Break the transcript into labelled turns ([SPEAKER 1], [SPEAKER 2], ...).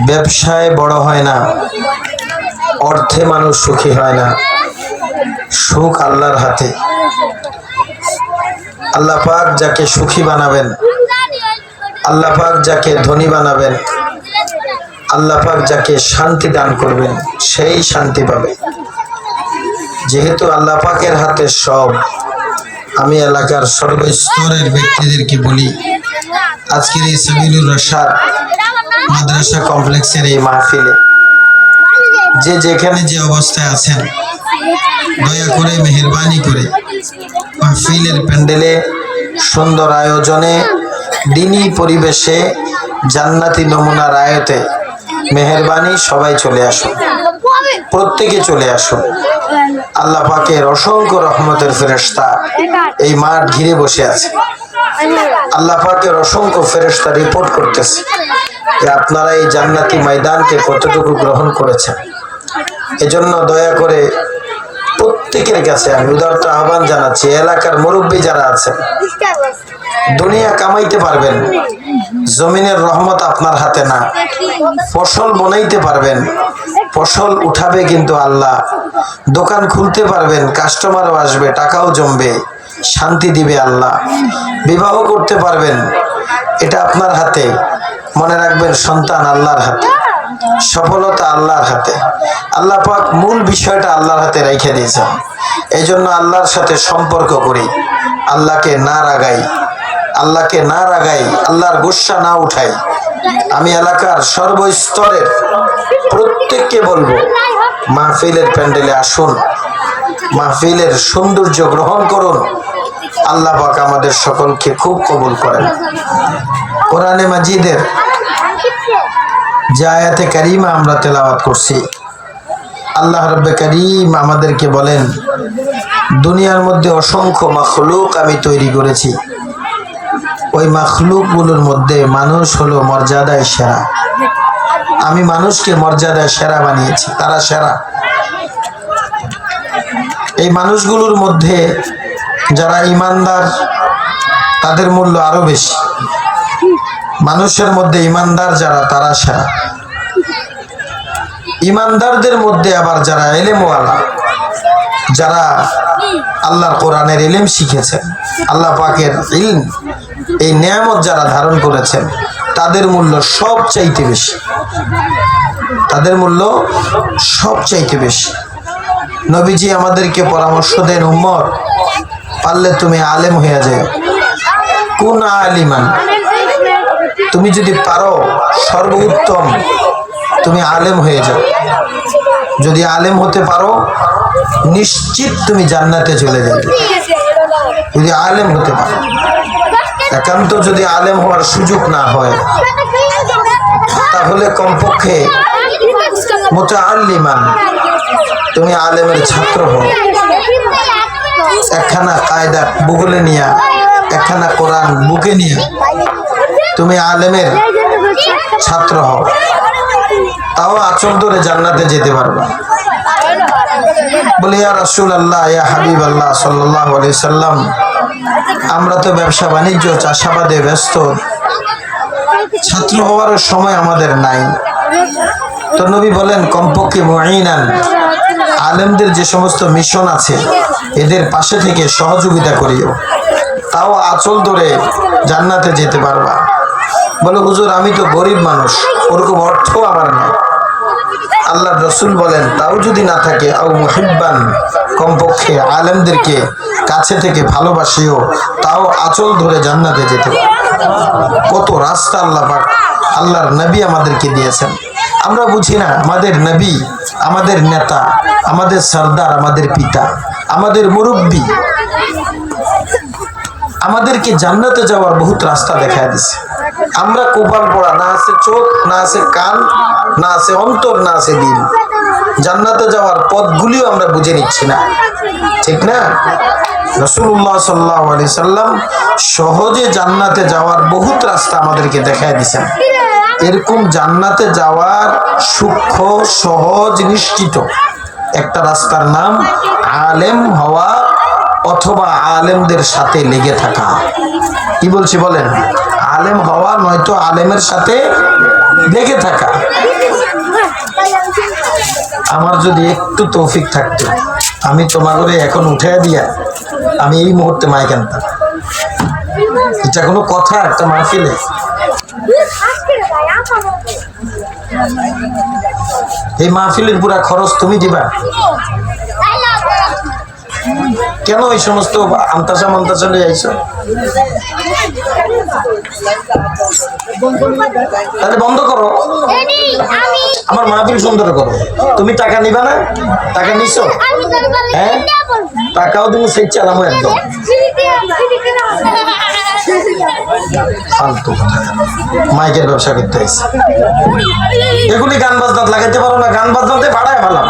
[SPEAKER 1] ব্যবসায় বড় হয় না, অর্থে মানুষ সুখী হয় না। সুখ আল্লাহর হাতে। আল্লাহ পাক যাকে সুখী বানাবেন, আল্লাহ পাক যাকে ধনী বানাবেন, আল্লাহ পাক যাকে শান্তি দান করবেন, সেই শান্তি পাবে। যেহেতু আল্লাহ পাকের হাতে সব, আমি এলাকার সর্বস্তরের ব্যক্তিদেরকে বলি, আজকের এই সাবিলুর রাশাদ মাদ্রাসা কমপ্লেক্সের এই মাহফিলে যে যেখানে যে অবস্থায় আছেন, দয়া করে মেহেরবানি করে মাহফিলের প্যান্ডেলে সুন্দর আয়োজনে দিনী পরিবেশে জান্নাতি নমুনার আয়তে মেহেরবানি সবাই চলে আসুন, প্রত্যেকে চলে আসুন। আল্লাহ পাকের অসংখ্য রহমতের ফেরেশতা এই মাঠ ঘিরে বসে আছে। আল্লাহ পাকের অসংখ্য ফেরেশতা রিপোর্ট করতেছে যে আপনারা এই জান্নাতি ময়দানকে কতটুকু গ্রহণ করেছেন। এজন্য দয়া করে প্রত্যেকের কাছে আমি উদারত আহ্বান জানাচ্ছি, এলাকার মুরব্বী যারা আছেন, দুনিয়া কামাইতে পারবেন, জমিনের রহমত আপনার হাতে না। ফসল বনাইতে পারবেন, ফসল উঠাবে কিন্তু আল্লাহ। দোকান খুলতে পারবেন, কাস্টমারও আসবে, টাকাও জমবে, শান্তি দিবে আল্লাহ। বিবাহ করতে পারবেন, এটা আপনার হাতে। মনে রাখবেন, সন্তান আল্লাহর হাতে, সফলতা আল্লাহর হাতে। আল্লাহ পাক মূল বিষয়টা আল্লাহর হাতে রেখে দিয়েছেন। এই জন্য আল্লাহর সাথে সম্পর্ক করি, আল্লাহকে না রাগাই, আল্লাহকে না রাগাই, আল্লাহর গুসা না উঠাই। আমি এলাকার সর্বস্তরের প্রত্যেককে বলবো, মাহফিলের প্যান্ডেলে আসুন, মাহফিলের সৌন্দর্য গ্রহণ করুন। আল্লাহ পাক আমাদের সকলকে খুব কবুল করেন। কোরআনে মাজিদের যে আয়াতে কারিমা আমরা তেলাওয়াত করছি, আল্লাহ রাব্বে কারীম আমাদেরকে বলেন, দুনিয়ার মধ্যে অসংখ্য মাখলুক আমি তৈরি করেছি, ওই মাখলুকগুলোর মধ্যে মানুষ হলো মর্যাদায় সেরা। আমি মানুষকে মর্যাদায় সেরা বানিয়েছি, তারা সেরা। এই মানুষগুলোর মধ্যে যারা ইমানদার, তাদের মূল্য আরো বেশি। মানুষের মধ্যে ইমানদার যারা, তারা সেরা। ইমানদারদের মধ্যে আবার যারা ইলমওয়ালা, যারা আল্লাহর কোরআনের ইলম শিখেছেন, আল্লাহ পাকের ইলম, এই নিয়ামত যারা ধারণ করেছেন, তাদের মূল্য সবচাইতে বেশি। তাদের মূল্য সবচাইতে বেশি। নবীজি আমাদেরকে পরামর্শ দেন, উম্মত, পারলে তুমি আলেম হয়ে যাও। কোন আলিমান, তুমি যদি পারো সর্বোত্তম তুমি আলেম হয়ে যাও। যদি আলেম হতে পারো, নিশ্চিত তুমি জান্নাতে চলে যাবে। যদি আলেম হতে পারো, একান্ত যদি আলেম হওয়ার সুযোগ না হয়, তাহলে কমপক্ষে মুতাআল্লিমান, তুমি আলেমের ছাত্র হও। একখানা কায়দা বুগলে নিয়া, একখানা কোরআন বুকে নিয়ে তুমি আলেমের ছাত্র হও, তাও আঁচল ধরে জান্নাতে যেতে পারবা। বলে, ইয়া রাসূলুল্লাহ, ইয়া হাবিবাল্লাহ সাল্লাল্লাহু আলাইহি সাল্লাম, আমরা তো ব্যবসা বাণিজ্য চাষাবাদে ব্যস্ত, ছাত্র হওয়ার সময় আমাদের নাই। তো নবী বলেন, কমপক্ষে মুঈনান, আলেমদের যে সমস্ত মিশন আছে এদের পাশে থেকে সহযোগিতা করিও, তাও আঁচল ধরে জান্নাতে যেতে পারবা। বলে, হুজুর আমি তো গরিব মানুষ, ওরকম অর্থ আমার নাই। আল্লাহ রসুল বলেন, তাও যদি না থাকে, আও মুহিব্বান, কমপক্ষে আলেমদেরকে কাছে থেকে ভালোবাসিও, তাও আঁচল ধরে জান্নাতে যেতে পারবে। কত রাস্তা আল্লাহ পাক, আল্লাহর নবী আমাদেরকে দিয়েছেন। আমরা বুঝি না, আমাদের নবী, আমাদের নেতা, আমাদের সরদার, আমাদের পিতা, আমাদের মুরব্বী আমাদেরকে জান্নাতে যাওয়ার বহুত রাস্তা দেখায় দিছে। আমরা কোপাল পড়া, না আছে চোখ, না আছে কান, না আছে অন্তর, না আছে দিল। জান্নাতে যাওয়ার পথগুলিও আমরা বুঝে নিচ্ছি না, ঠিক না? রাসূলুল্লাহ সাল্লাল্লাহু আলাইহি সাল্লাম সহজে জান্নাতে যাওয়ার বহুত রাস্তা আমাদেরকে দেখায় দিয়েছেন। এরকম জান্নাতে যাওয়ার সূক্ষ্ম, সহজ, নিশ্চিত একটা রাস্তার নাম আলেম হওয়া অথবা আলেমদের সাথে লেগে থাকা। কি বলছি বলেন? আলেম হওয়া নয়তো আলেমের সাথে লেগে থাকা। আমার যদি একটু তৌফিক থাকতো আমি তোমাকে এখন উঠে দিয়া আমি এই মুহূর্তে মাইক আনতাম। এটা কোনো কথা একটা মাহফিলে? এই মাহফিলের পুরা খরচ তুমি দিবা? কেন এই সমস্ত আমতাসা মন্তাসা নিয়ে আইছো? তাহলে বন্ধ করো, আমার মাহফিল সুন্দর করো। তুমি টাকা নিবা না? টাকা নিছো? হ্যাঁ, টাকাও তুমি সেই চালামো একদম ফালতু কথা। মাইকের ব্যবসা করতে আইছি, এগুলি গান বাজনা লাগাইতে পারো না? গান বাজনাতে ভাড়ায় ভালো